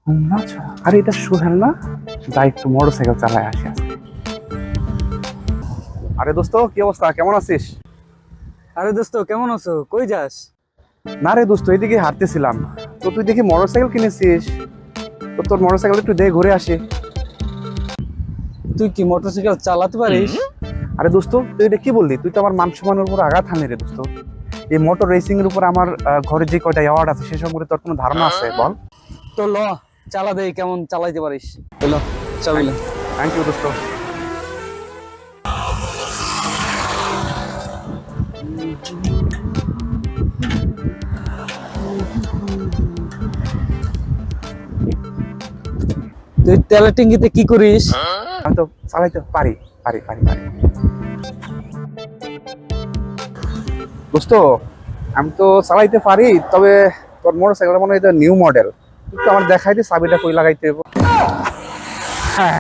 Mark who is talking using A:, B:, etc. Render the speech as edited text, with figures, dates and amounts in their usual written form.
A: আচ্ছা, আরে এটা সোহেল না? যাই একটু মোটরসাইকেল চালায় আসি আজকে। আরে দোস্ত, কি অবস্থা, কেমন আছিস?
B: আরে দোস্ত কেমন আছো? কই যাস?
A: না রে দোস্ত, এইদিকে হাঁটতেছিলাম, তো তুই দেখি মোটরসাইকেল কিনেছিস, তো তোর মোটরসাইকেল একটু দে, ঘুরে আসি।
B: তুই কি মোটরসাইকেল চালাতে পারিস?
A: আরে দোস্ত, তুই এটা কি বললি? তুই তো আমার মান সম্মানের উপর আঘাত হানলি রে দোস্ত। এই মোটর রেসিং এর উপর আমার ঘরে যে কয়টা অ্যাওয়ার্ড আছে সে সম্পর্কে তোর কোনো ধারণা আছে বল?
B: তো ল, চালা দেই কেমন চালাইতে পারিস। এলো চাবিলে।
A: থ্যাংক ইউ দোস্ত।
B: তুই তেলের ট্যাঙ্কিতে কি করিস?
A: আমি তো চালাইতে পারি পারি পারি পারি দোস্ত, আমি তো চালাইতে পারি, তবে তোর মোটরসাইকেল মনে হয় নিউ মডেল, একটু আমার দেখাই দে চাবিটা কই লাগাইতে হবে।